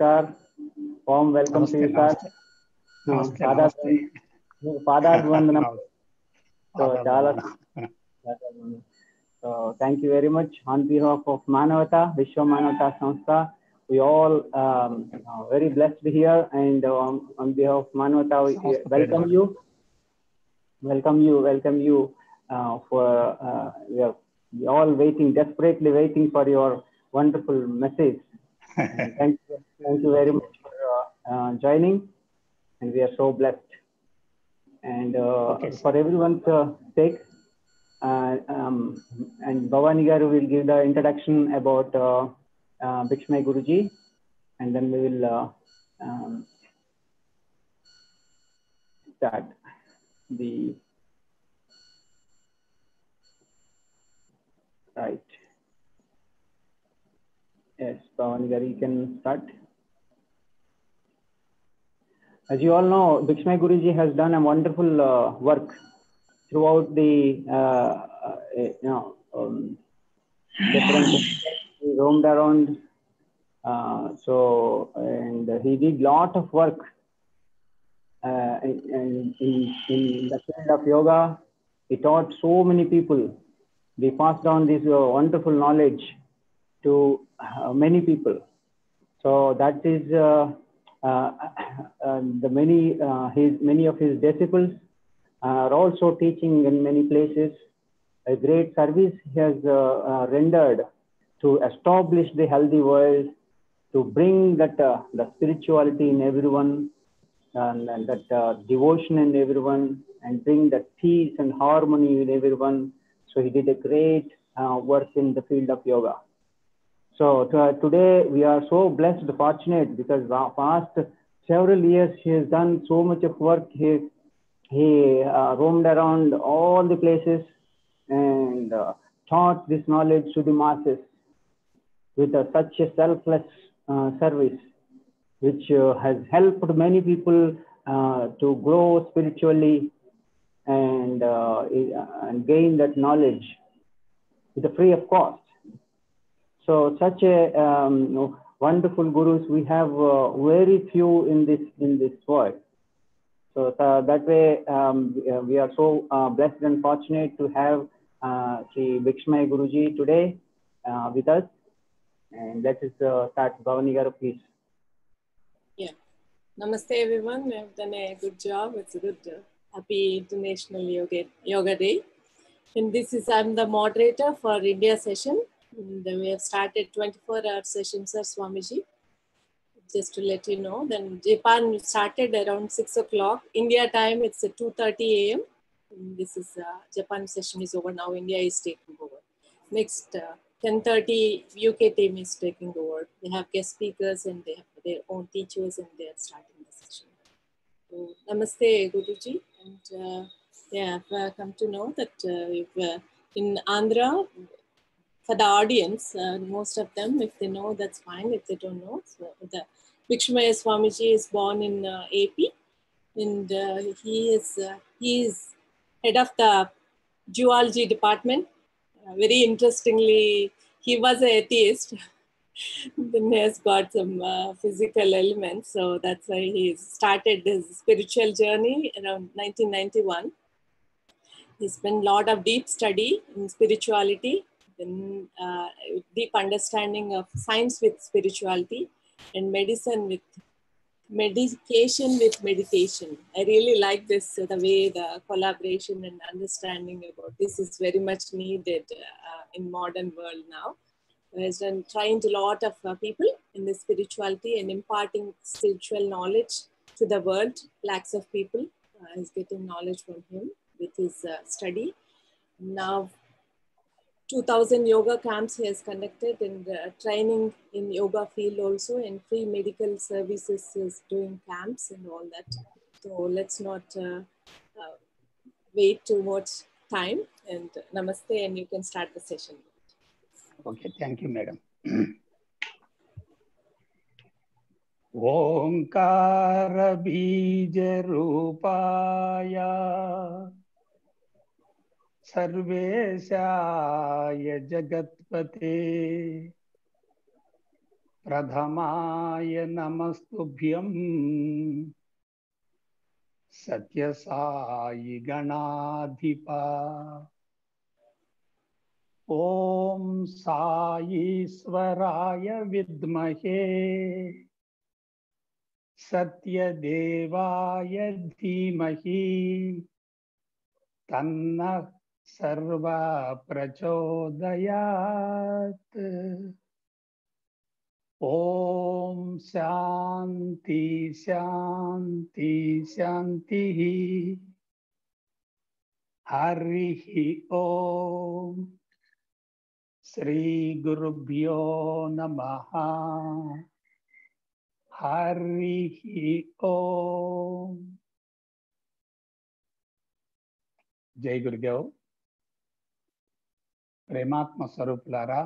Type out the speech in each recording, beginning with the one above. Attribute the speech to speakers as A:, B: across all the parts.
A: Namaskar. Warm welcome to
B: Namaste,
A: you, sir.
B: namaste. Namaste, namaste.
A: Padadvandanam. So, chala.
B: Namaste.
A: So, thank you very much on behalf of Manavata, Vishwa Manavata Sanstha. We all very blessed here, and on behalf of Manavata, we welcome you. Welcome you for we all waiting, desperately waiting for your wonderful message. And thank you very much for joining, and we are so blessed. And for everyone's sake, and Bhavani Garu will give the introduction about Bhikshmai Guruji, and then we will start the right. Yes, Bhavani Garu, you can start. As you all know, Bhikshmai Guruji has done a wonderful work throughout the different. He roamed around, and he did lot of work in the field of yoga. He taught so many people. He passed on this wonderful knowledge to many people. So that is many of his disciples are also teaching in many places. A great service he has rendered to establish the healthy world, to bring that the spirituality in everyone, and that devotion in everyone, and bring that peace and harmony in everyone. So he did a great work in the field of yoga. So today we are so blessed, fortunate, because past several years he has done so much of work. He roamed around all the places and taught this knowledge to the masses with such a selfless service, which has helped many people to grow spiritually and gain that knowledge with a free of cost. So such a wonderful gurus we have very few in this world. So that way we are so blessed and fortunate to have Sri Bhikshmai Guruji today with us. And let us start. Bhavani Garu, please.
C: Yeah. Namaste everyone. We have done a good job. It's a good happy International Yoga Day. And I'm the moderator for India session. And we have started 24-hour sessions, Sir Swamiji. Just to let you know, then Japan started around 6 o'clock. India time, it's at 2:30 a.m. This is Japan session is over now. India is taking over. Next 10:30 UK team is taking over. They have guest speakers and they have their own teachers, and they are starting the session. So, Namaste Guruji, and I've come to know that in Andhra, for the audience, most of them, if they know, that's fine. If they don't know, so the Bhikshmaya Swamiji is born in AP, and he is head of the zoology department. Very interestingly, he was an atheist. Then he has got some physical elements, so that's why he started his spiritual journey around 1991. He spent a lot of deep study in spirituality, then deep understanding of science with spirituality, and medication with meditation. I really like this, the way the collaboration and understanding about this is very much needed in modern world now. He has done trained a lot of people in the spirituality and imparting spiritual knowledge to the world. Lakhs of people is getting knowledge from him with his study. Now, 2000 yoga camps he has conducted, and training in yoga field also, and free medical services is doing camps and all that. So let's not wait too much time, and namaste, and you can start the session.
B: Okay, thank you, madam. Omkara bija rupaya Sarveshaya Jagatpate प्रथमाय नमस्तुभ्यं सत्यसाई गणाधिपा ओम साईश्वराय विद्महे सत्यदेवाय धीमहि तन्नः सर्वा प्रचोदयात्। ओम शांति शांति शांति। हरिः ओम। श्री गुरुभ्यो नमः। हरिः ओम। जय गुरुदेव। प्रेमात्म स्वरूपुलारा,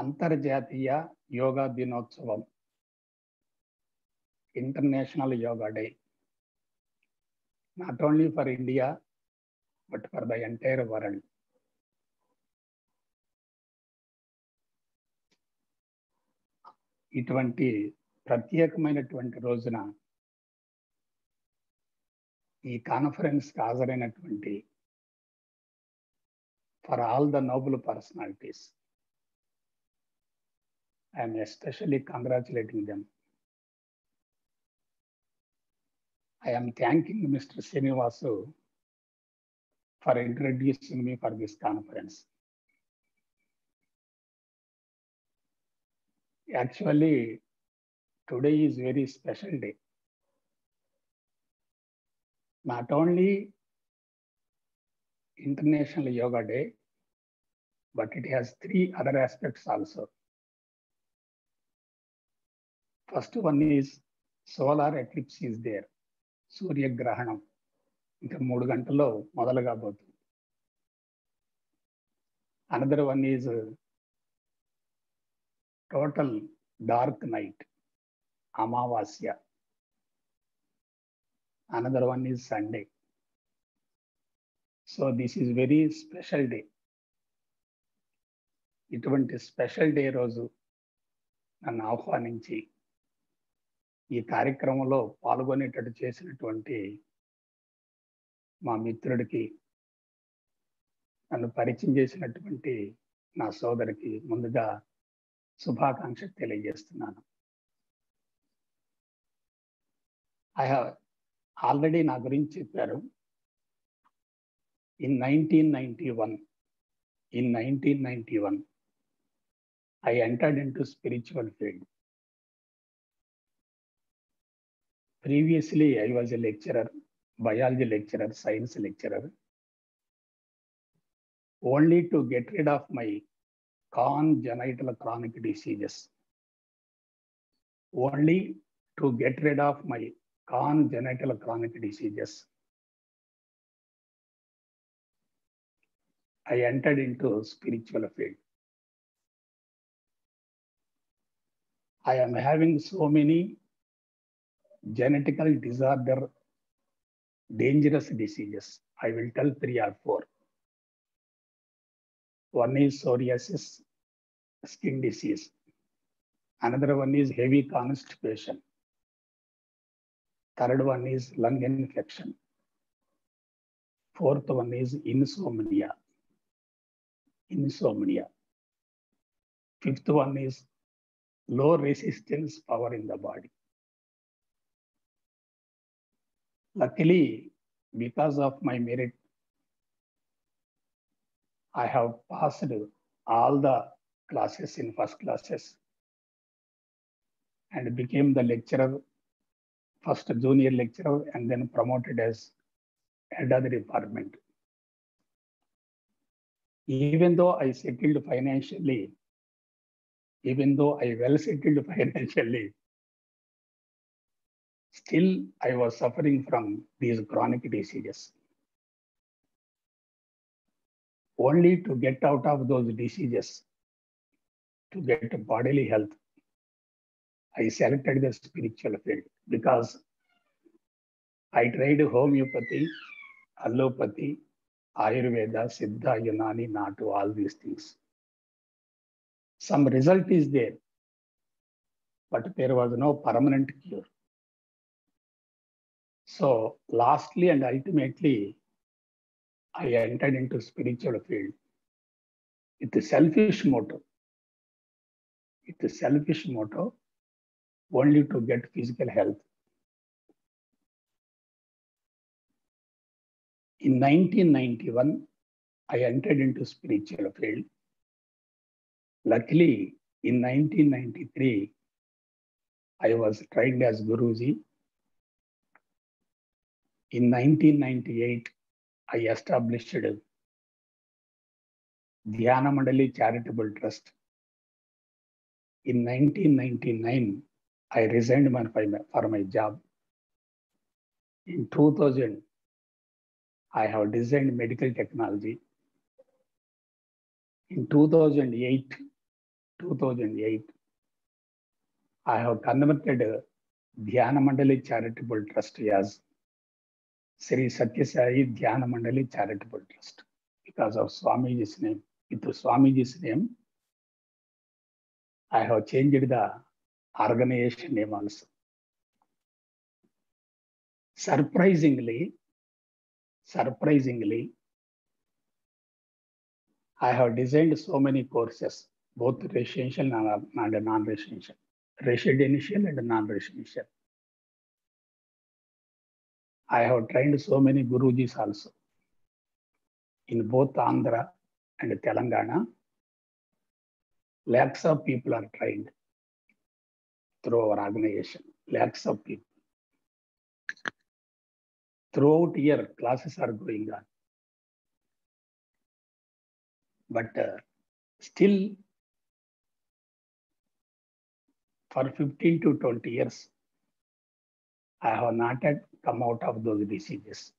B: అంతర్జాతీయ యోగా దినోత్సవం, international yoga day, not only for India but for the entire world. ఇటువంటి ప్రత్యేకమైనటువంటి రోజున ఈ కాన్ఫరెన్స్కి హాజరైనటువంటి for all the noble personalities, I am especially congratulating them. I am thanking Mr. Srinivasu for introducing me for this conference. Actually, today is very special day. Not only International Yoga Day, but it has three other aspects also. First one is solar eclipse is there. Surya Grahanam. ఇంకా 3 గంటల్లో మొదలు కాబోతుంది. Another one is total dark night, Amavasya. Another one is Sunday. So this is very special day. ఇటువంటి special day రోజు నన్ను ఆహ్వానించి ఈ కార్యక్రమంలో పాల్గొనేటట్టు చేసినటువంటి మా మిత్రుడికి, నన్ను పరిచయం చేసినటువంటి నా సోదరికి ముందుగా శుభాకాంక్షలు తెలియజేస్తున్నాను. ఐ హావ్ ఆల్రెడీ నా గురించి చెప్పారు. In 1991 I entered into spiritual field. Previously, I was a lecturer, biology lecturer, science lecturer. Only to get rid of my congenital chronic diseases. Only to get rid of my congenital chronic diseases, I entered into spiritual field. I am having so many genetical disorder, dangerous diseases. I will tell 3 or 4. One is psoriasis, skin disease. Another one is heavy constipation. Third one is lung infection. Fourth one is insomnia. Fifth one is low resistance power in the body. Luckily, because of my merit, I have passed all the classes in first classes and became the lecturer, first junior lecturer, and then promoted as head of the department. Even though I settled financially, even though I well settled financially, still I was suffering from these chronic diseases. Only to get out of those diseases, to get bodily health, I selected the spiritual field because I tried homeopathy, allopathy, Ayurveda, Siddha, Unani, Natu, all these things. Some result is there, but there was no permanent cure. So lastly and ultimately, I entered into spiritual field with a selfish motive. With a selfish motive, only to get physical health. In 1991, I entered into spiritual field. Luckily, in 1993, I was trained as Guruji. In 1998, I established Dhyana Mandali Charitable Trust. In 1999, I resigned for my job. In 2000, I have designed medical technology. In 2008, I have converted Dhyana Mandali Charitable Trust as Sri Satya Sai Dhyana Mandali Charitable Trust because of Swamiji's name. With Swamiji's name, I have changed the organization name also. Surprisingly, I have designed so many courses, both residential and non-residential, residential and non-residential. I have trained so many Gurujis also. In both Andhra and Telangana, lakhs of people are trained through our organization, lakhs of people. Throughout year, classes are going on. But still, for 15 to 20 years, I have not yet come out of those diseases,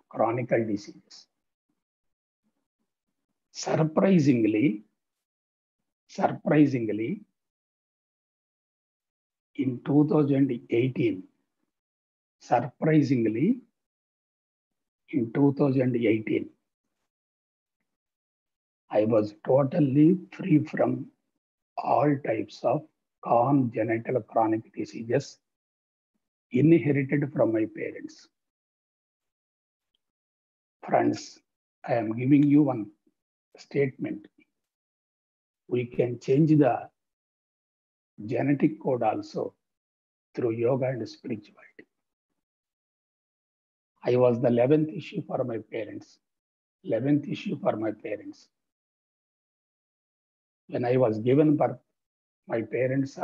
B: chronic diseases. Surprisingly, in 2018, I was totally free from all types of congenital chronic diseases inherited from my parents. Friends, I am giving you one statement. We can change the genetic code also through yoga and spirituality. I was the 11th issue for my parents. 11th issue for my parents. When I was given birth, my parents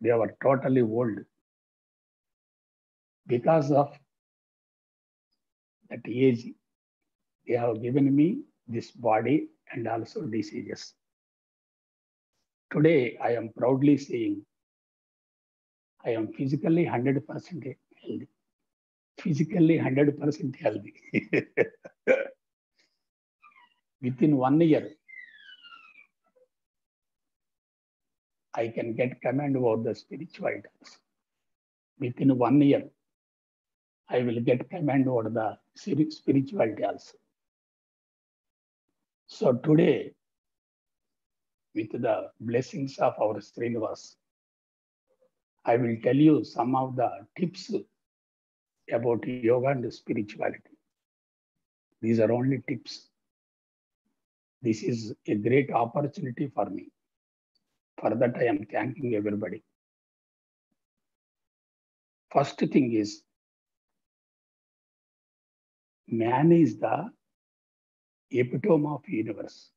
B: they were totally old. Because of that age, they have given me this body and also diseases. Today, I am proudly saying I am physically 100% healthy. Physically 100% healthy. Within 1 year, I can get command over the spirituality. Within 1 year, I will get command over the spirituality also. So today, with the blessings of our Srinivas, I will tell you some of the tips about yoga and spirituality. These are only tips. This is a great opportunity for me. For that, I am thanking everybody. First thing is, man is the epitome of universe.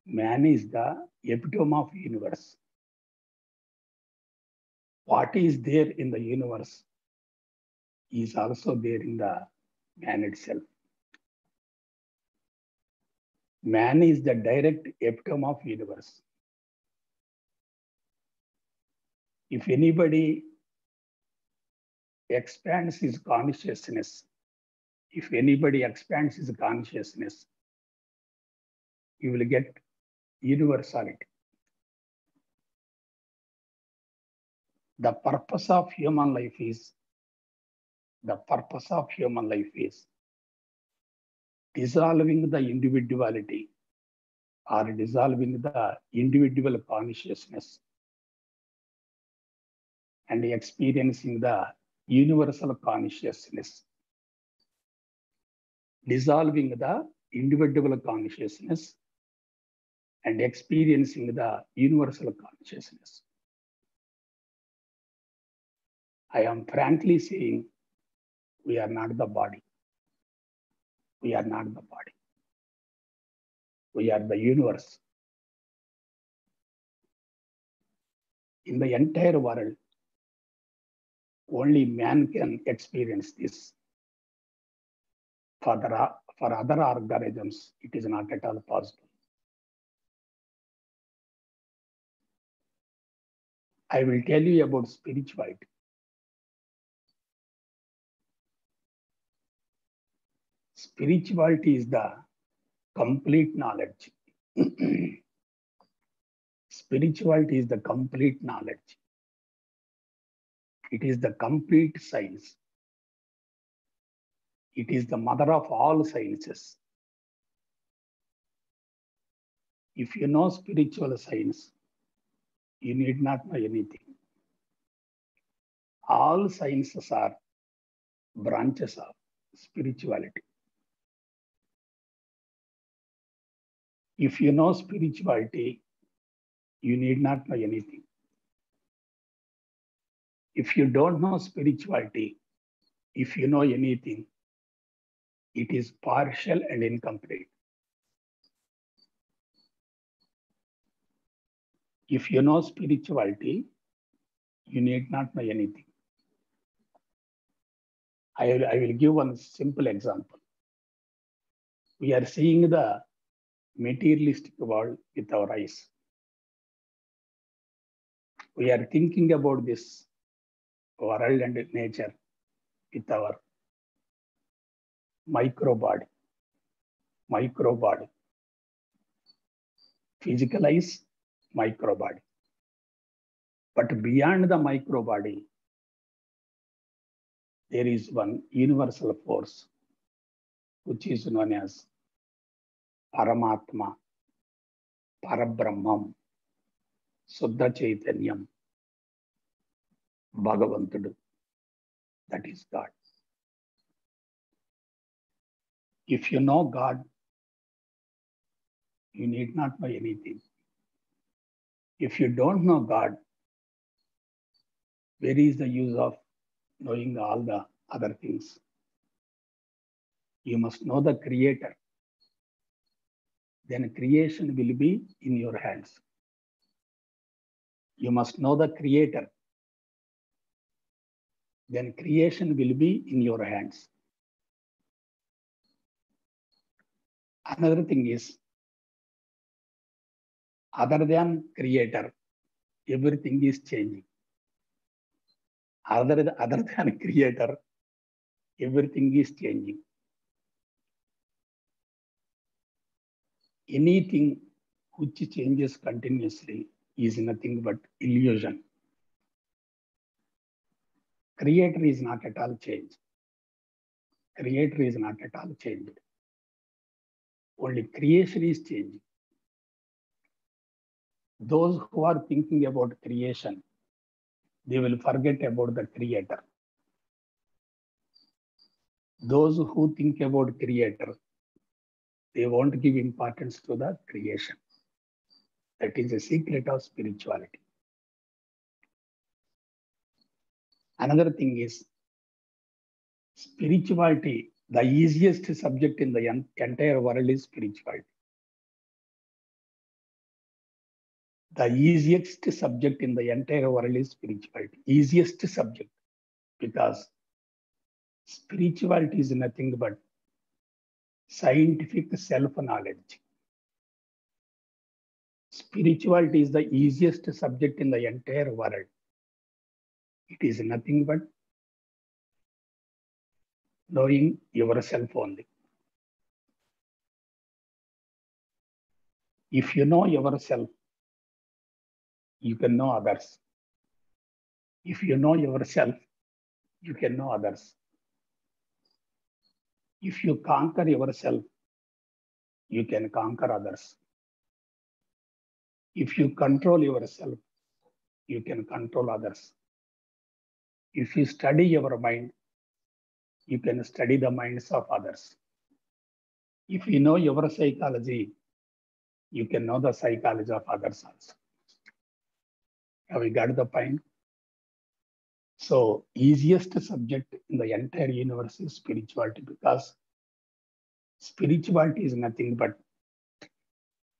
B: Man is the epitome of universe. What is there in the universe is also there in the man itself. Man is the direct epitome of universe. If anybody expands his consciousness, you will get universality. The purpose of human life is dissolving the individuality or dissolving the individual consciousness and experiencing the universal consciousness. Dissolving the individual consciousness and experiencing the universal consciousness. I am frankly saying, we are not the body. We are not the body. We are the universe. In the entire world, only man can experience this. For other organisms, it is not at all possible. I will tell you about spirituality. Spirituality is the complete knowledge. Spirituality is the complete knowledge. It is the complete science. It is the mother of all sciences. If you know spiritual science, you need not know anything. All sciences are branches of spirituality. If you know spirituality, you need not know anything. If you don't know spirituality, if you know anything, it is partial and incomplete. If you know spirituality, you need not know anything. I will give one simple example. We are seeing the materialistic world with our eyes. We are thinking about this world and nature with our micro body. Physical eyes, micro body. But beyond the micro body, there is one universal force, which is known as Paramatma, Parabrahmam, Suddha Chaitanyam, Bhagavantudu. That is God. If you know God, you need not know anything. If you don't know God, where is the use of knowing all the other things? You must know the Creator. Then creation will be in your hands. You must know the Creator. Then creation will be in your hands. Another thing is, other than Creator, everything is changing. Other than Creator, everything is changing. Anything which changes continuously is nothing but illusion. Creator is not at all changed. Creator is not at all changed. Only creation is changing. Those who are thinking about creation, they will forget about the Creator. Those who think about Creator, they won't give importance to the creation. That is the secret of spirituality. Another thing is, spirituality, the easiest subject in the entire world is spirituality. The easiest subject in the entire world is spirituality. Easiest subject, because spirituality is nothing but scientific self-knowledge. Spirituality is the easiest subject in the entire world. It is nothing but knowing yourself only. If you know yourself, you can know others. If you know yourself, you can know others. If you conquer yourself, you can conquer others. If you control yourself, you can control others. If you study your mind, you can study the minds of others. If you know your psychology, you can know the psychology of others also. Have we got the point? So, easiest subject in the entire universe is spirituality, because spirituality is nothing but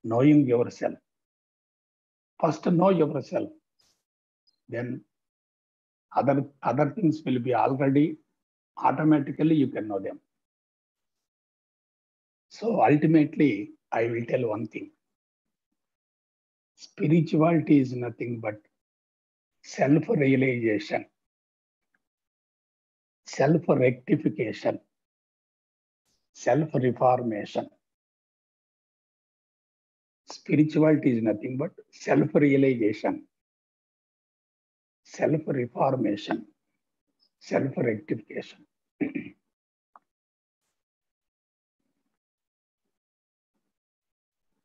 B: knowing yourself. First know yourself, then other things will be already automatically you can know them. So ultimately, I will tell one thing. Spirituality is nothing but self-realization, self-rectification, self-reformation. Spirituality is nothing but self-realization, self-reformation, self-rectification.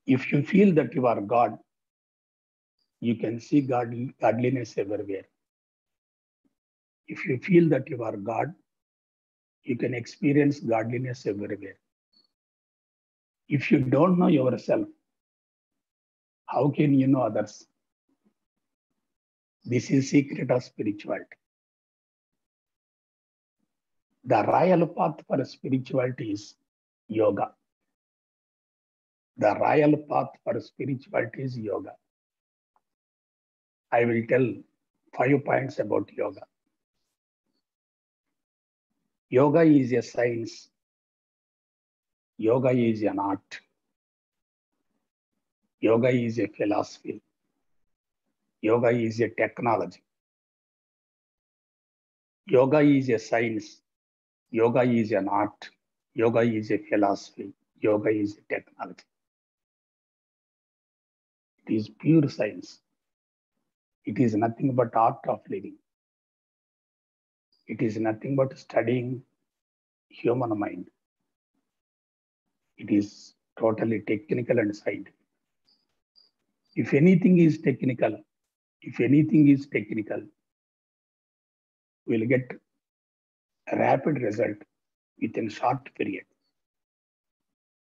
B: If you feel that you are God, you can see godliness everywhere. If you feel that you are God, you can experience godliness everywhere. If you don't know yourself, how can you know others? This is secret of spirituality. The royal path for spirituality is yoga. The royal path for spirituality is yoga. I will tell 5 points about yoga. Yoga is a science. Yoga is an art. Yoga is a philosophy. Yoga is a technology. Yoga is a science. Yoga is an art. Yoga is a philosophy. Yoga is a technology. It is pure science. It is nothing but art of living. It is nothing but studying human mind. It is totally technical and scientific. If anything is technical, we'll get a rapid result within short period.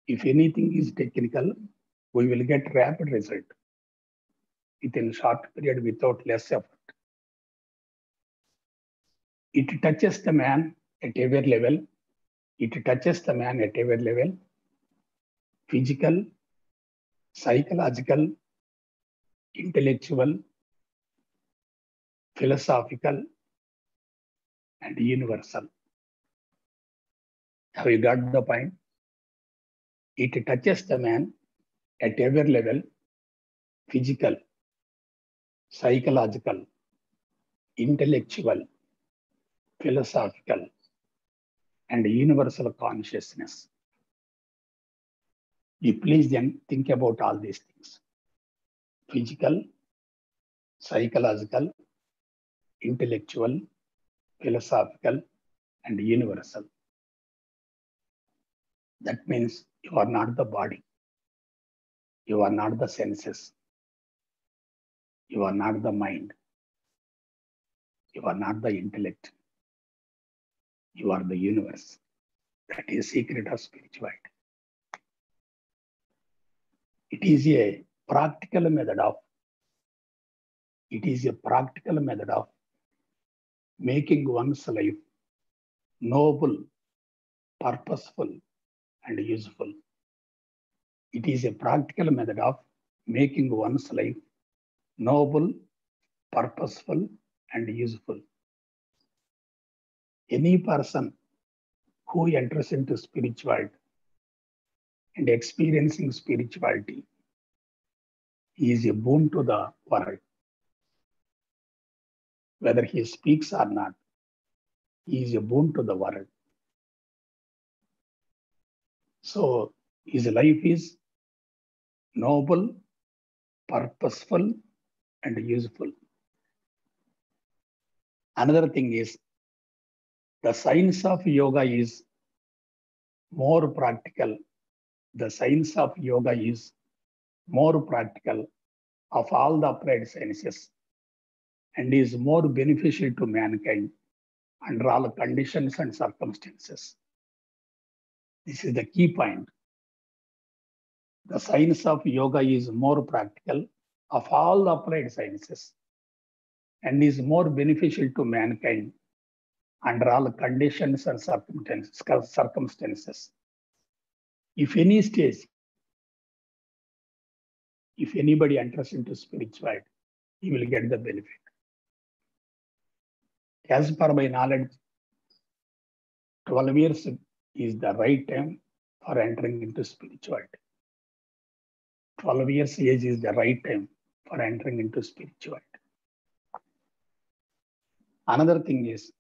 B: If anything is technical, we will get rapid result within short period without less effort. It touches the man at every level. It touches the man at every level. Physical, psychological, intellectual, philosophical, and universal. Have you got the point? It touches the man at every level: physical, psychological, intellectual, philosophical, and universal consciousness. You please then think about all these things: physical, psychological, intellectual, philosophical, and universal. That means you are not the body. You are not the senses. You are not the mind. You are not the intellect. You are the universe. That is secret of spirituality. It is a practical method of making one's life noble, purposeful, and useful. It is a practical method of making one's life noble, purposeful, and useful. Any person who enters into spirituality and experiencing spirituality is a boon to the world. Whether he speaks or not, he is a boon to the world. So his life is noble, purposeful, and useful. Another thing is, the science of yoga is more practical. The science of yoga is more practical of all the applied sciences and is more beneficial to mankind under all conditions and circumstances. This is the key point. The science of yoga is more practical of all the applied sciences and is more beneficial to mankind under all conditions and circumstances. If any stage, if anybody enters into spirituality, he will get the benefit. As per my knowledge, 12 years is the right time for entering into spirituality. 12 years age is the right time for entering into spirituality. Another thing is,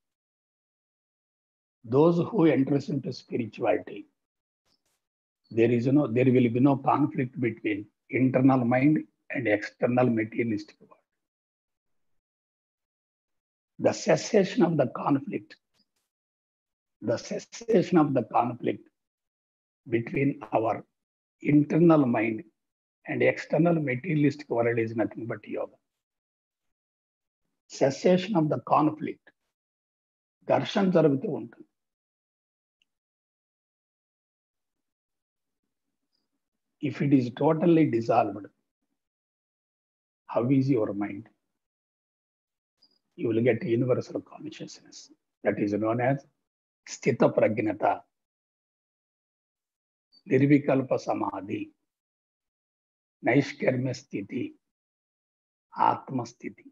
B: those who enters into spirituality, there will be no conflict between internal mind and external materialistic world. The cessation of the conflict between our internal mind and external materialistic world is nothing but yoga. Cessation of the conflict. Darshan జరుగుతూ ఉంటుంది. If it is totally dissolved, how is your mind? You will get universal consciousness. That is known as Sthita Pragnata, Nirvikalpa Samadhi, Naishkarmya Sthiti, Atma Sthiti.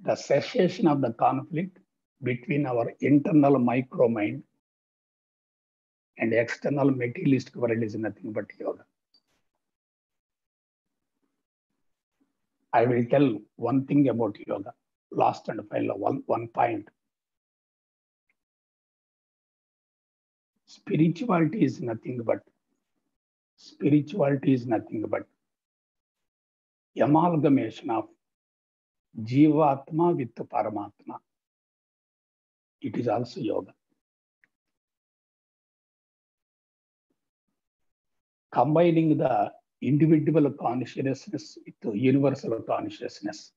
B: The cessation of the conflict between our internal micro mind and external materialistic world is nothing but yoga. I will tell one thing about yoga, last and final one point. Spirituality is nothing but amalgamation of Jivatma with Paramatma. It is also yoga. Combining the individual consciousness with the universal consciousness.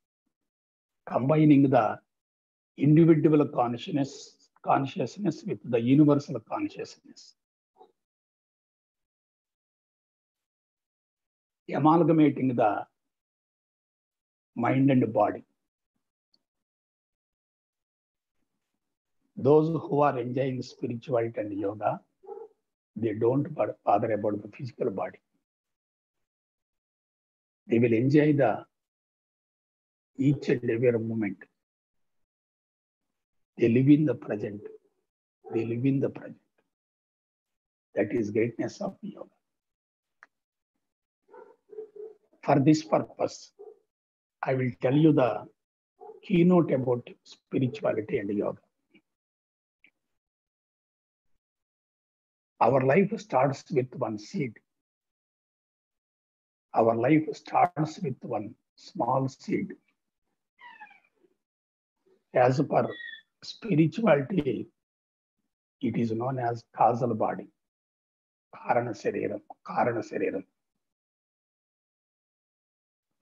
B: Combining the individual consciousness with the universal consciousness. Amalgamating the mind and body. Those who are enjoying spirituality and yoga, they don't bother about the physical body. They will enjoy each and every moment. They live in the present. That is greatness of yoga. For this purpose, I will tell you the keynote about spirituality and yoga. Our life starts with one seed. Our life starts with one small seed. As per spirituality, it is known as causal body, Karana Shariram.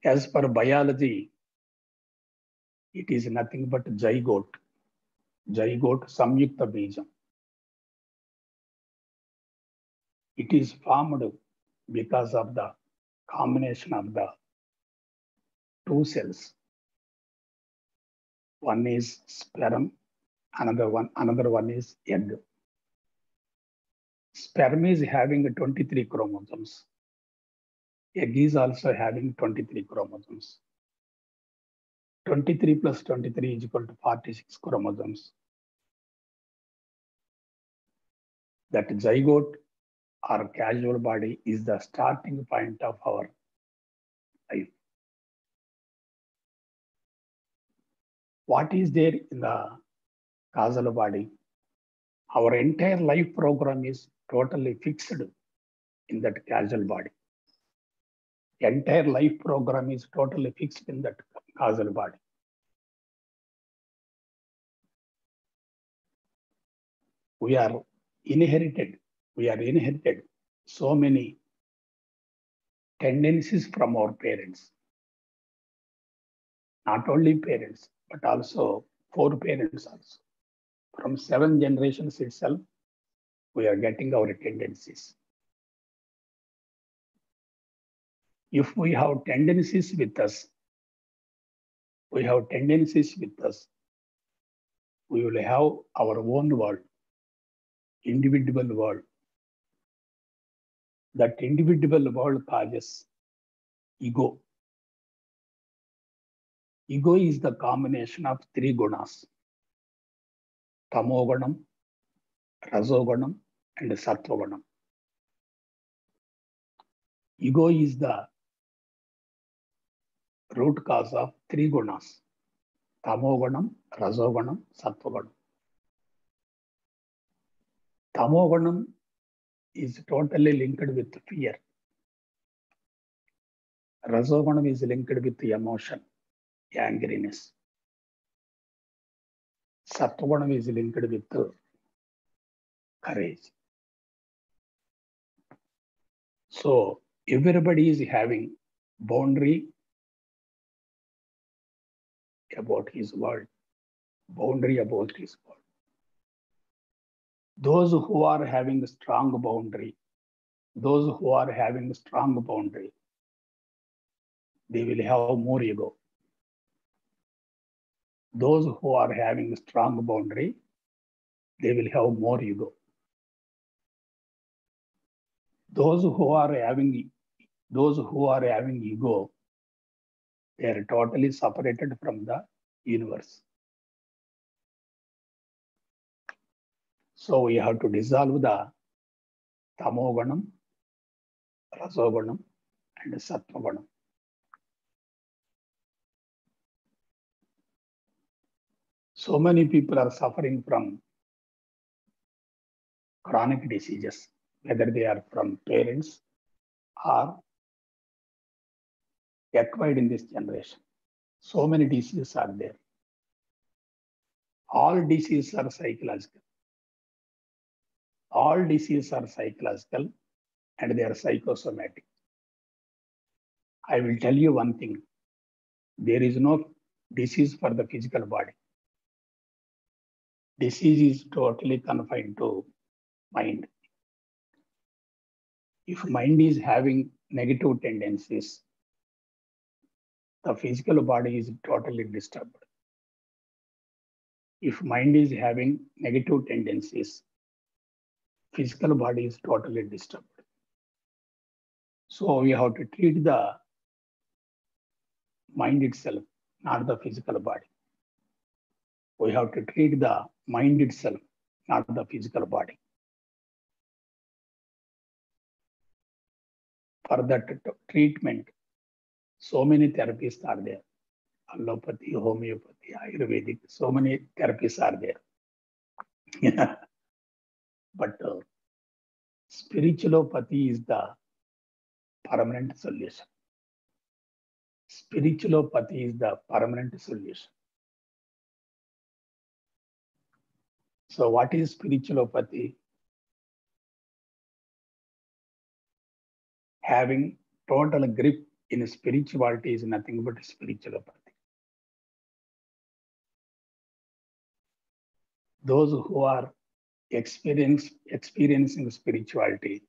B: As per biology, it is nothing but zygote, Samyukta Bijam. It is formed because of the combination of the two cells. One is sperm, another one is egg. Sperm is having 23 chromosomes. Egg is also having 23 chromosomes. 23 plus 23 is equal to 46 chromosomes. That zygote or casual body is the starting point of our life. What is there in the causal body? Our entire life program is totally fixed in that causal body. Entire life program is totally fixed in that causal body. We are inherited so many tendencies from our parents. Not only parents, but also foreparents also. From 7 generations itself, we are getting our tendencies. If we have tendencies with us, we will have our own world, individual world. That individual world causes ego. Ego is the combination of 3 gunas: tamoganam, rajoganam, and sattvaganam. Ego is the root cause of 3 gunas: tamoganam, rajoganam, sattvaganam. Tamoganam is totally linked with fear. Rajoganam is linked with emotion, angriness. Sattvaganam is linked with courage. So everybody is having boundary about his world, boundary about his world. Those who are having a strong boundary, they will have more ego. Those who are having a strong boundary, they will have more ego. Those who are having ego, they are totally separated from the universe. So we have to dissolve the tamoganam, rajoganam, and sattvaganam. So many people are suffering from chronic diseases, whether they are from parents or acquired in this generation. So many diseases are there. All diseases are psychological. And they are psychosomatic. I will tell you one thing. There is no disease for the physical body. Disease is totally confined to mind. If mind is having negative tendencies, the physical body is totally disturbed. If mind is having negative tendencies, physical body is totally disturbed. So we have to treat the mind itself, not the physical body. We have to treat the mind itself, not the physical body. For that treatment, so many therapies are there. Allopathy, homeopathy, Ayurvedic, so many therapies are there. But spiritualopathy is the permanent solution. Spiritualopathy is the permanent solution. So what is spiritualopathy? Having total grip in spirituality is nothing but spiritualopathy. Those who are experiencing spirituality,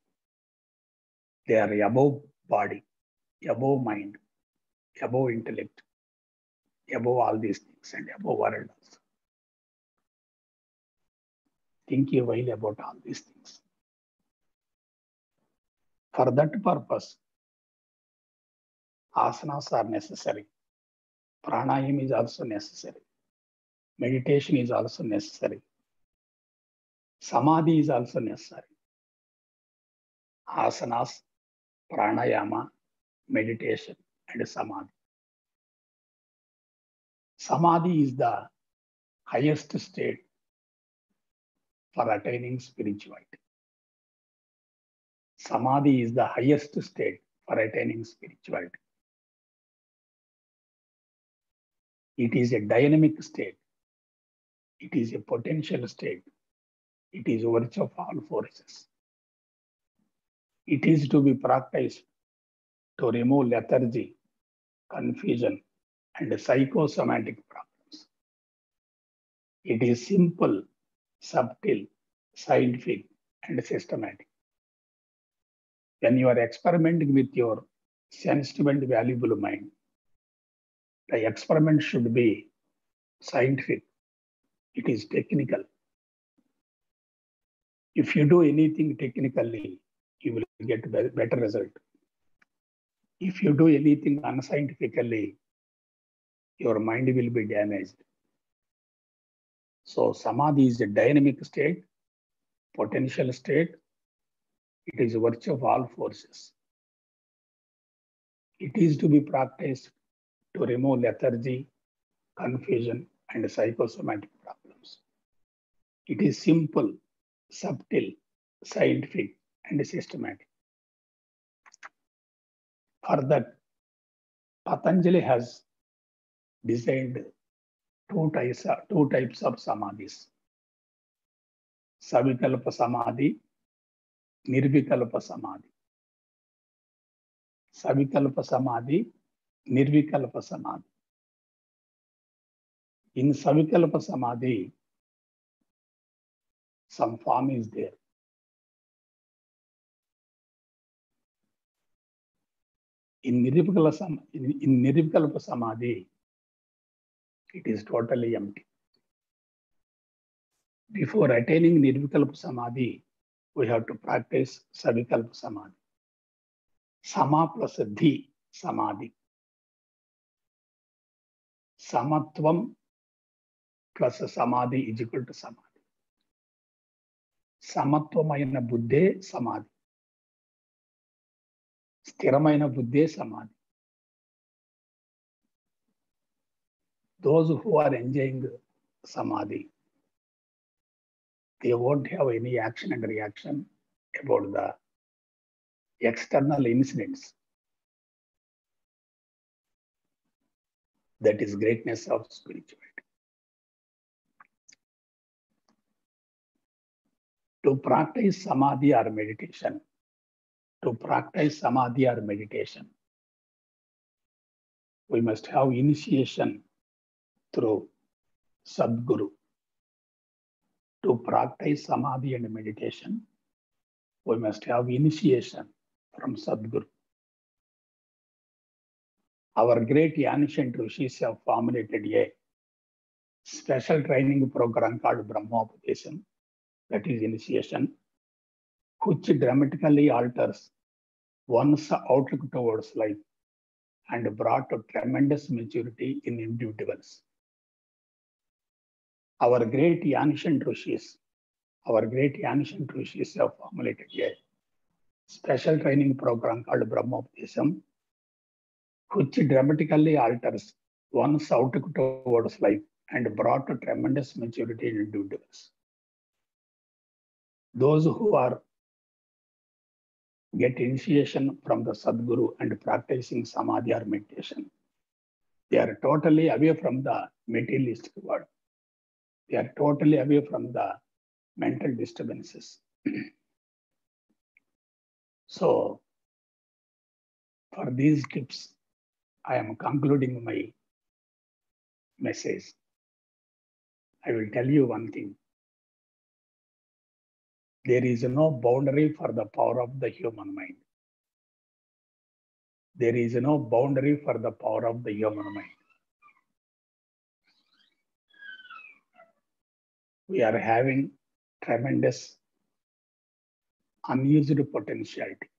B: they are above body, above mind, above intellect, above all these things, and above world also. Think a while about all these things. For that purpose, asanas are necessary. Pranayam is also necessary. Meditation is also necessary. Samadhi is also necessary. Asanas, pranayama, meditation, and samadhi. Samadhi is the highest state for attaining spirituality. Samadhi is the highest state for attaining spirituality. It is a dynamic state. It is a potential state. It is virtue of all forces. It is to be practiced to remove lethargy, confusion, and psychosomatic problems. It is simple, subtle, scientific, and systematic. When you are experimenting with your sensitive and valuable mind, the experiment should be scientific. It is technical. If you do anything technically, you will get better result. If you do anything unscientifically, your mind will be damaged. So samadhi is a dynamic state, potential state. It is a virtue of all forces. It is to be practiced to remove lethargy, confusion, and psychosomatic problems. It is simple, subtle, scientific, and systematic. For that, Patanjali has designed two types of samadhis: Savikalpa Samadhi, Nirvikalpa Samadhi. Savikalpa Samadhi, Nirvikalpa Samadhi. In Savikalpa Samadhi, some form is there. In Nirvikalpa Samadhi, it is totally empty. Before attaining Nirvikalpa Samadhi, we have to practice Savikalpa Samadhi. Sama plus Dhi Samadhi. Samatvam plus Samadhi is equal to Samadhi. Samatvamayana Buddhe Samadhi. Sthiramayana Buddhe Samadhi. Those who are enjoying Samadhi, they won't have any action and reaction about the external incidents. That is greatness of spirituality. To practice samadhi or meditation, we must have initiation through Sadguru. To practice samadhi and meditation, we must have initiation from Sadguru. Our great ancient rishis have formulated a special training program called Brahmopadesam, that is initiation, which dramatically alters one's outlook towards life and brought to tremendous maturity in individuals. Our great ancient rishis have formulated a special training program called Brahmopadesam, which dramatically alters one's outlook towards life and brought to tremendous maturity in individuals. Those who are get initiation from the Sadguru and practicing samadhi or meditation, they are totally away from the materialistic world. They are totally away from the mental disturbances. So, for these tips, I am concluding my message. I will tell you one thing. There is no boundary for the power of the human mind. There is no boundary for the power of the human mind. We are having tremendous unused potentiality.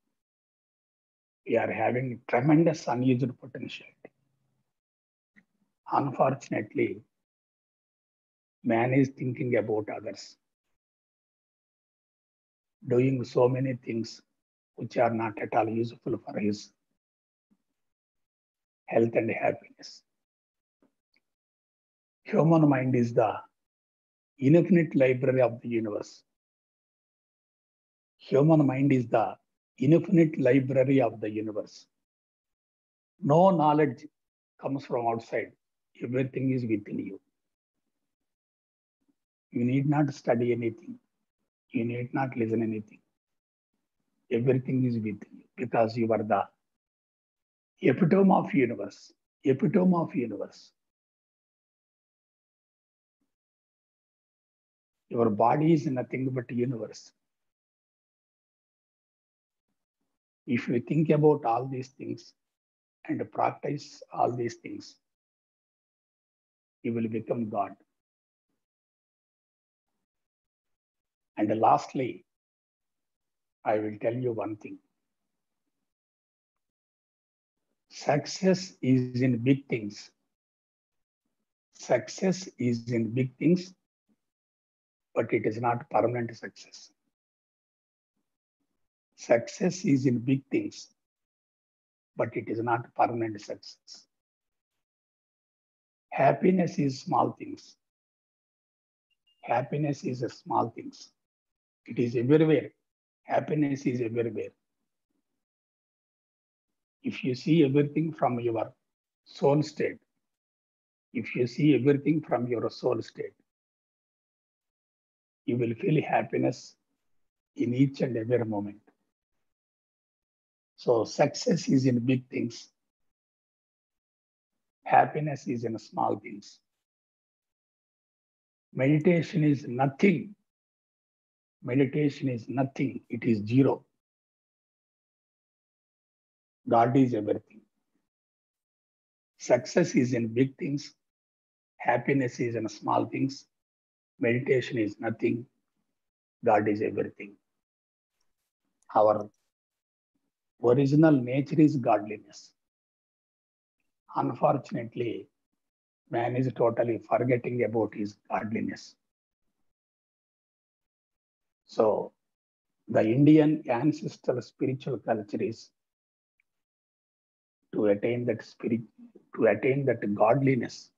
B: We are having tremendous unused potentiality. Unfortunately, man is thinking about others, doing so many things which are not at all useful for his health and happiness. Human mind is the infinite library of the universe. Human mind is the infinite library of the universe. No knowledge comes from outside. Everything is within you. You need not study anything. You need not listen anything. Everything is within you because you are the epitome of universe, epitome of universe. Your body is nothing but universe. If you think about all these things and practice all these things, you will become God. And lastly, I will tell you one thing. Success is in big things. Success is in big things, but it is not permanent success. Success is in big things, but it is not permanent success. Happiness is small things. Happiness is a small things. It is everywhere. Happiness is everywhere. If you see everything from your soul state, if you see everything from your soul state, you will feel happiness in each and every moment. So success is in big things. Happiness is in small things. Meditation is nothing. Meditation is nothing. It is zero. God is everything. Success is in big things. Happiness is in small things. Meditation is nothing. God is everything. Our original nature is godliness. Unfortunately, man is totally forgetting about his godliness. So, the Indian ancestral spiritual culture is to attain that spirit, to attain that godliness.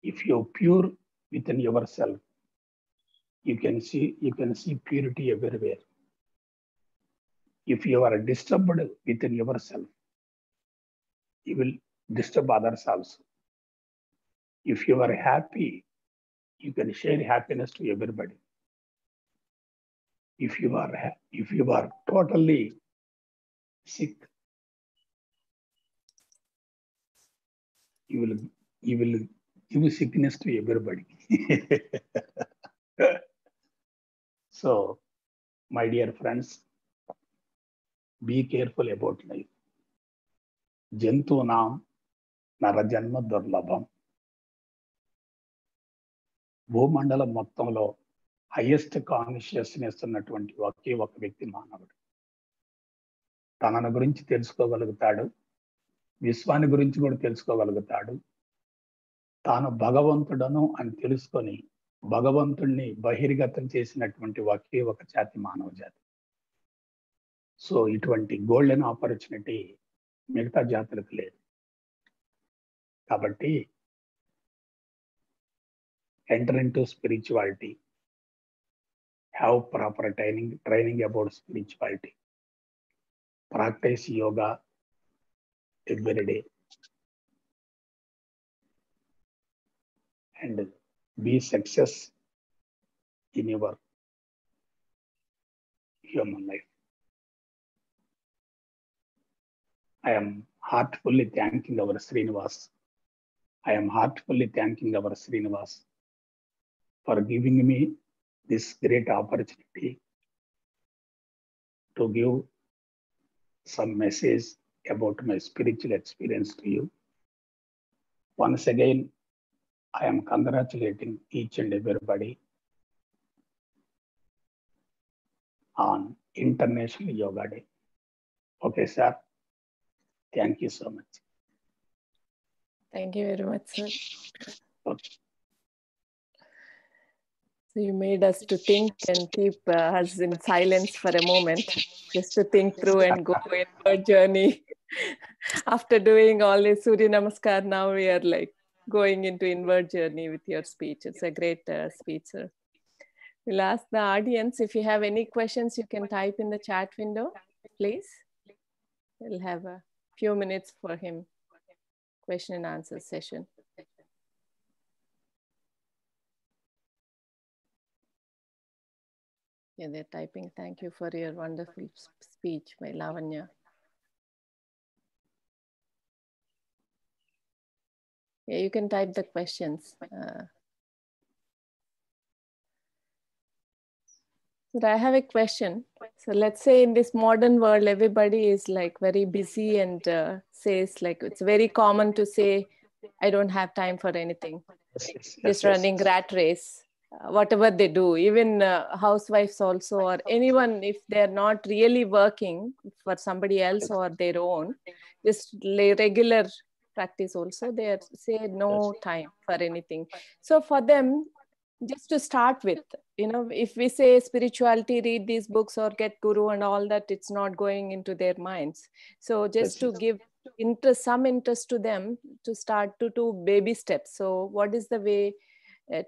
B: If you're pure within yourself, you can see purity everywhere. If you are disturbed within yourself, you will disturb others also. If you are happy, you can share happiness to everybody. If you are totally sick, you will give sickness to everybody. So, my dear friends, be careful about life. Jantunam narajanma durlabham. భూమండలం మొత్తంలో highest consciousness ఉన్నటువంటి ఒకే ఒక వ్యక్తి మానవుడు. తనను గురించి తెలుసుకోగలుగుతాడు, విశ్వాన్ని గురించి కూడా తెలుసుకోగలుగుతాడు. తాను భగవంతుడను అని తెలుసుకొని భగవంతుణ్ణి బహిర్గతం చేసినటువంటి ఒకే ఒక జాతి మానవ జాతి. సో ఇటువంటి గోల్డెన్ ఆపర్చునిటీ మిగతా జాతులకు లేదు. కాబట్టి enter into spirituality, have proper training about spirituality, practice yoga every day, and be success in your human life. I am heartfully thanking our Srinivas. I am heartfully thanking our Srinivas for giving me this great opportunity to give some message about my spiritual experience to you. Once again, I am congratulating each and everybody on International Yoga Day. Okay, sir. Thank you so much.
C: Thank you very much, sir.
B: Okay.
C: So you made us to think and keep us in silence for a moment, just to think through and go in our journey. After doing all this Surya Namaskar, now we are like going into inward journey with your speech. It's a great speech, sir. We'll ask the audience, if you have any questions, you can type in the chat window, please. We'll have a few minutes for him, question and answer session. Yeah, they're typing. Thank you for your wonderful speech by Lavanya. Yeah, you can type the questions. So I have a question. So let's say in this modern world, everybody is like very busy and says like, it's very common to say, I don't have time for anything. Just running rat race, whatever they do, even housewives also, or anyone, if they're not really working for somebody else or their own, just regular practice also, they say no time for anything. So for them, just to start with, you know, if we say spirituality, read these books or get guru and all that, it's not going into their minds. So just to give interest, some interest to them, to start to do baby steps. So what is the way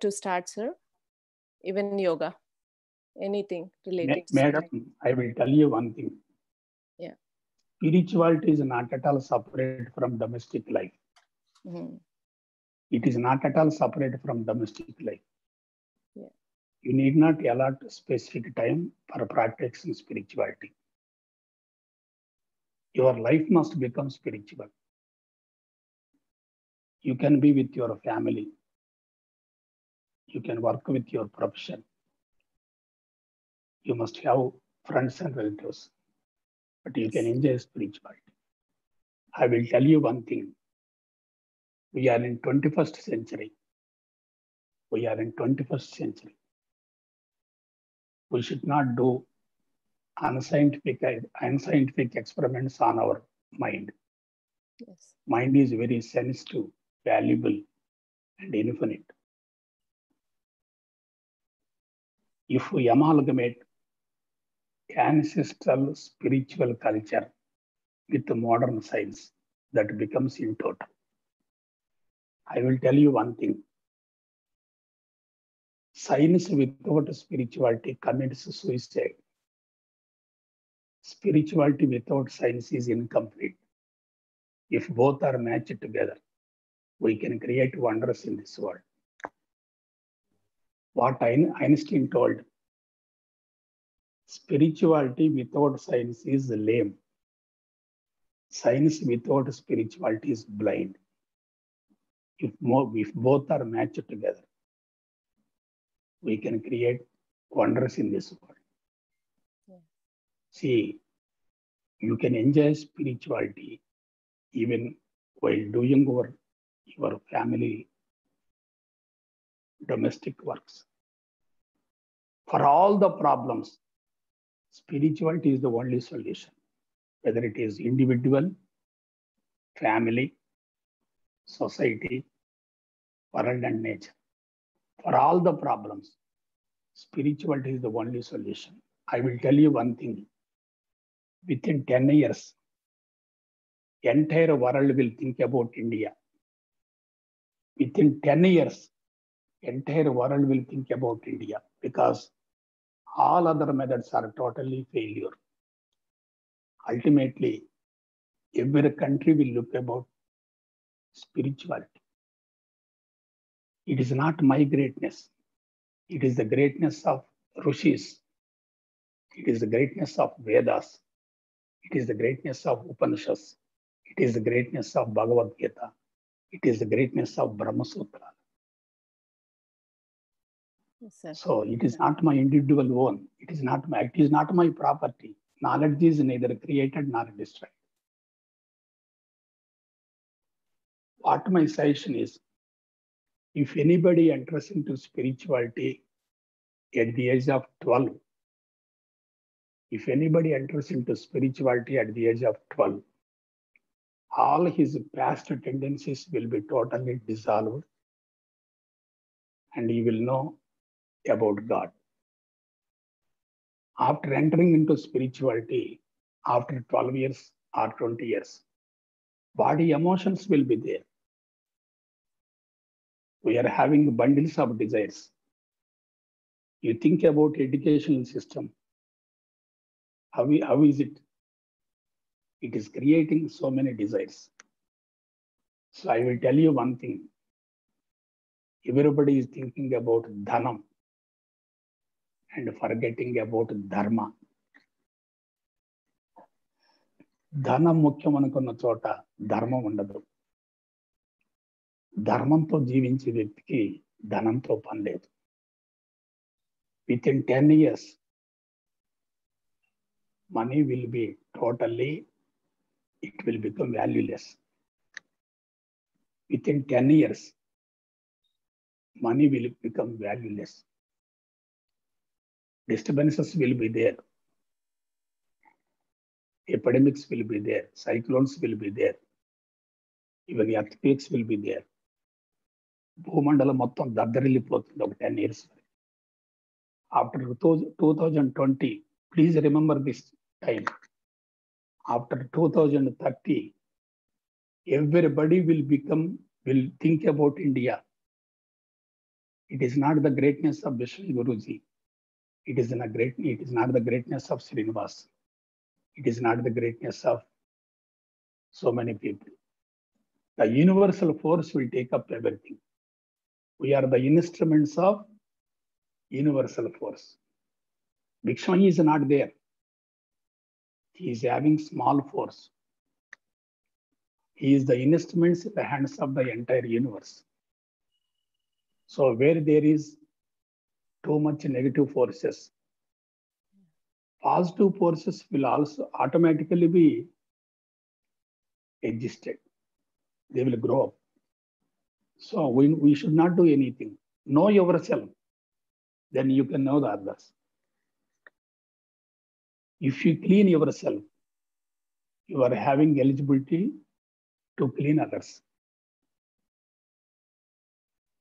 C: to start, sir? Even yoga, anything related to
B: Madam, I will tell you one thing.
C: Yeah.
B: Spirituality is not at all separate from domestic life. It is not at all separate from domestic life.
C: Yeah.
B: You need not allot specific time for practicing spirituality. Your life must become spiritual. You can be with your family. You can work with your profession. You must have friends and relatives, but you can enjoy spirituality. I will tell you one thing. We are in 21st century. We are in 21st century. We should not do unscientific experiments on our mind.
C: Yes.
B: Mind is very sensitive, valuable, and infinite. If we amalgamate ancestral spiritual culture with modern science, that becomes in total. I will tell you one thing. Science without spirituality commits suicide. Spirituality without science is incomplete. If both are matched together, we can create wonders in this world. What Einstein told, spirituality without science is lame. Science without spirituality is blind. If both are matched together, we can create wonders in this world.
C: Yeah.
B: See, you can enjoy spirituality even while doing your family domestic works. For all the problems, spirituality is the only solution, whether it is individual, family, society, world and nature. For all the problems, spirituality is the only solution. I will tell you one thing. Within 10 years, entire world will think about India. Within 10 years, entire world will think about India because all other methods are totally failure. Ultimately, every country will look about spirituality. It is not my greatness. It is the greatness of Rishis. It is the greatness of Vedas. It is the greatness of Upanishads. It is the greatness of Bhagavad Gita. It is the greatness of Brahma Sutra.
C: Yes,
B: so it is not my individual own. It is not my property. Knowledge is neither created nor destroyed. What my suggestion is, if anybody enters into spirituality at the age of 12, all his past tendencies will be totally dissolved and he will know about God. After entering into spirituality, after 12 years or 20 years, body emotions will be there. We are having bundles of desires. You think about educational system. How is it? It is creating so many desires. So I will tell you one thing. Everybody is thinking about dhanam and forgetting about dharma. Dhanam ముఖ్యం అనుకున్న చోట ధర్మం ఉండదు. ధర్మంతో జీవించే వ్యక్తికి ధనంతో పని లేదు. Within 10 years, money will be totally, it will become valueless. Within 10 years, money will become valueless. Disturbances will be there. Epidemics will be there. Cyclones will be there. Even earthquakes will be there. భూమండలం మొత్తం దద్దరిల్లిపోతుంది ఒక 10 years. After 2020, please remember this time. After 2030, everybody will think about India. It is not the greatness of Vishnu Guruji. It is not the greatness of Srinivas. It is not the greatness of so many people. The universal force will take up everything. We are the instruments of universal force. Bhishma is not there. He is having small force. He is the instruments in the hands of the entire universe. So where there is too much negative forces, positive forces will also automatically be existed. They will grow up. So we should not do anything. Know yourself, then you can know the others. If you clean yourself, you are having eligibility to clean others.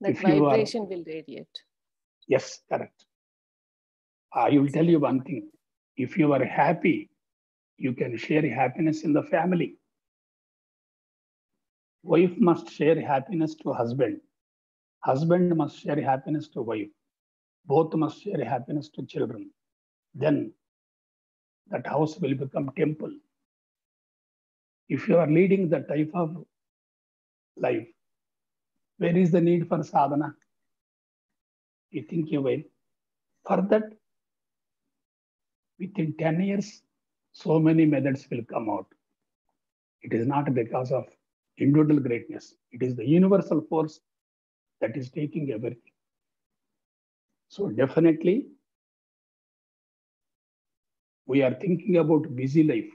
C: That vibration will radiate.
B: Yes, correct. I will tell you one thing. If you are happy, you can share happiness in the family. Wife must share happiness to husband. Husband must share happiness to wife. Both must share happiness to children. Then that house will become temple. If you are leading that type of life, where is the need for sadhana? You think you will. For that, within 10 years, so many methods will come out. It is not because of individual greatness. It is the universal force that is taking everything. So definitely, we are thinking about busy life,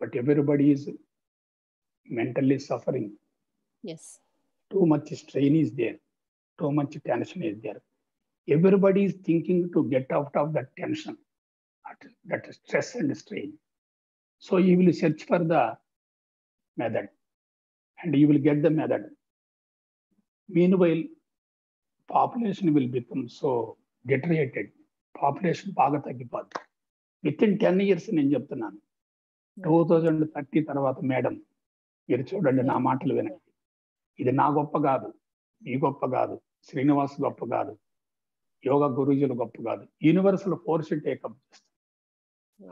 B: but everybody is mentally suffering.
C: Yes.
B: Too much strain is there. Too much tension is there. Everybody is thinking to get out of that tension, that stress and strain. So you will search for the method and you will get the method. Meanwhile, population will become so deteriorated. Population బాగా తగ్గిపోద్ది. Within 10 years నేను చెప్తున్నాను. 2030 తర్వాత madam మీరు చూడండి, నా మాటలు వినండి. ఇది నా గొప్ప కాదు, మీ గొప్ప కాదు, శ్రీనివాస్ గొప్ప కాదు, యోగా గురూజీలు గొప్ప కాదు. యూనివర్సల్ ఫోర్స్ టేకప్ చేస్తుంది.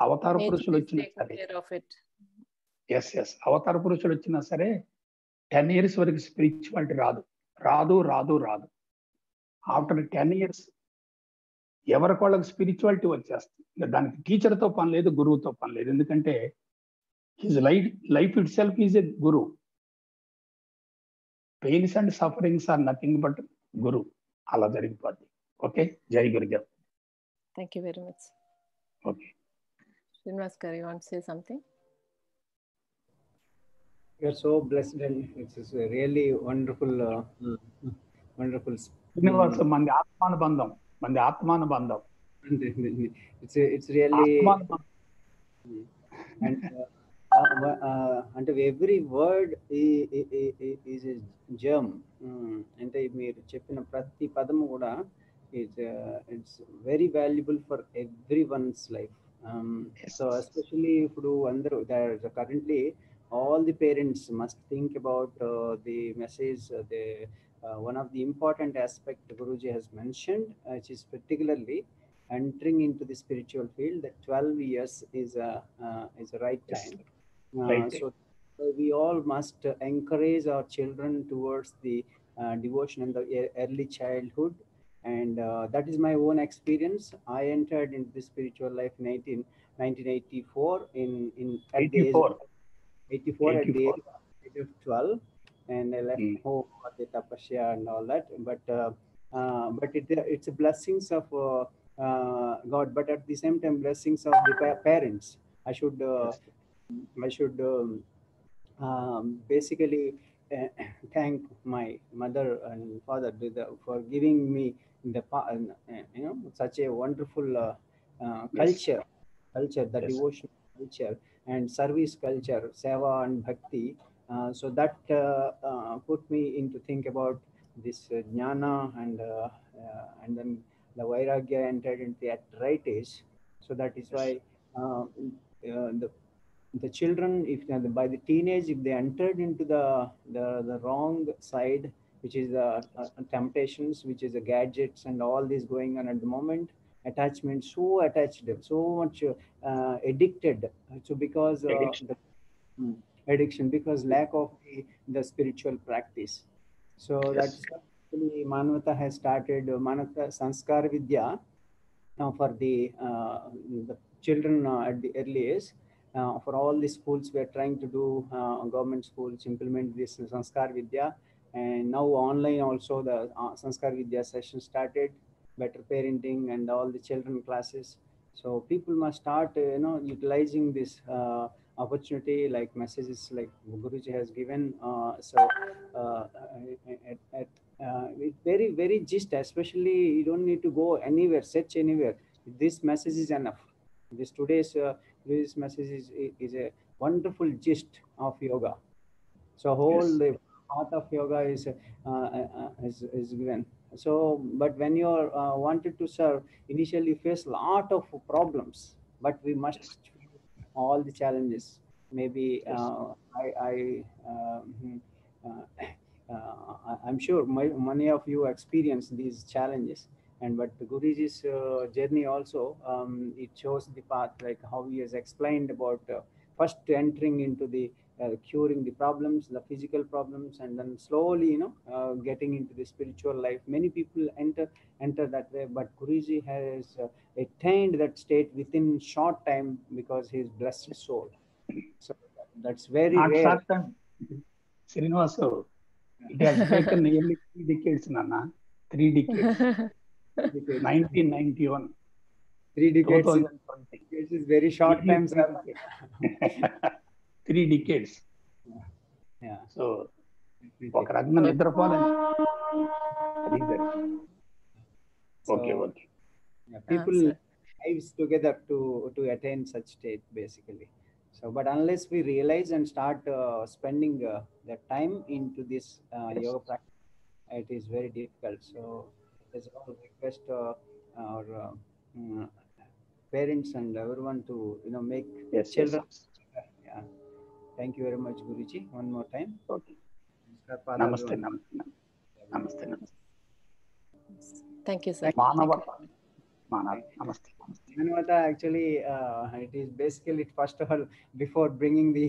B: అవతార పురుషులు వచ్చినా సరే, ఎస్ అవతార పురుషులు వచ్చినా సరే 10 years వరకు స్పిరిచువాలిటీ రాదు. ఆఫ్టర్ 10 years ఎవరికి వాళ్ళకి స్పిరిచువాలిటీ వచ్చేస్తుంది. దానికి టీచర్తో పని లేదు, గురువుతో పని లేదు. ఎందుకంటే his life itself is a guru. Pains and sufferings are nothing but guru. అలా జరిగిపోద్ది. ఓకే, జై Gurudev.
C: Thank you very much.
B: Okay,
D: Srinivas Garu, you want to say something?
E: You are so blessed and it's really wonderful. Wonderful.
B: Srinivas మంది ఆత్మానుబంధం.
E: It's really and every word is a germ. అంటే మీరు చెప్పిన ప్రతి పదము కూడా it's very valuable for everyone's life. So especially ఇప్పుడు అందరూ currently all the parents must think about the message. One of the important aspect Guruji has mentioned, which is particularly entering into the spiritual field, that 12 years is a right time. So we all must encourage our children towards the devotion in the early childhood. And that is my own experience. I entered into the spiritual life in 1984 at the age of 12. and I left home for the tapasya and all that. But it's a blessings of God, but at the same time blessings of the parents. I should basically thank my mother and father for giving me such a wonderful culture, the devotion culture and service culture, seva and bhakti. So that put me into think about this jnana and then the vairagya entered into at right age. So that is why the children, if by the teenage, if they entered into the wrong side, which is the temptations, which is the gadgets and all this going on at the moment, attachment, so attached, so much addicted. So because addiction, because lack of the spiritual practice. So that's actually Manavata has started Manavata Sanskar Vidya for the children at the early age. For all the schools, we are trying to do government schools implement this Sanskar Vidya, and now online also the Sanskar Vidya session started, better parenting and all the children classes. So people must start utilizing this opportunity, like messages like Guruji has given. It's very, very gist, especially you don't need to go anywhere, search anywhere. This message is enough. Today's message is a wonderful gist of yoga. So whole the path of yoga is given. So, but when you are wanted to serve, initially you face lot of problems, but we must all the challenges. Maybe I'm sure many of you experience these challenges. And but the Guruji's journey also, it shows the path, like how he has explained about first entering into the curing the problems, the physical problems, and then slowly, getting into the spiritual life. Many people enter that way, but Guruji has attained that state within short time because he is blessed soul. So that's very
B: Not
E: rare.
B: short time. Srinivasu, it has taken nearly 3 decades, Nana. 3 decades. 1991.
E: 3 decades.
B: 2020.
E: This is very short time, sir.
B: 3 decades.
E: Yeah.
B: So, ఒక రకంగా నిద్రపోలేదు. Okay.
E: Yeah, people lives together to attain such state, basically. So, but unless we realize and start spending the time into this yoga practice, it is very difficult. So, there's all request our parents and everyone to make children. Yeah. Thank you very much, Guruji. One more time.
B: Okay. Namaste.
D: Thank you, sir.
B: Manavata. Namaste.
E: Manavata, actually, it is basically, first of all, before bringing the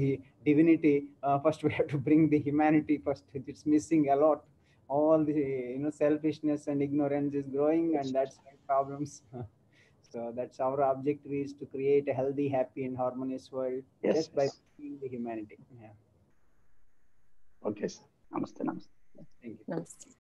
E: divinity, first we have to bring the humanity first. It's missing a lot. All the selfishness and ignorance is growing, and that's problems. So that's our objective, is to create a healthy, happy, and harmonious world just by bringing the humanity. Yeah.
B: Okay, sir. Namaste.
E: Thank you.
D: Namaste.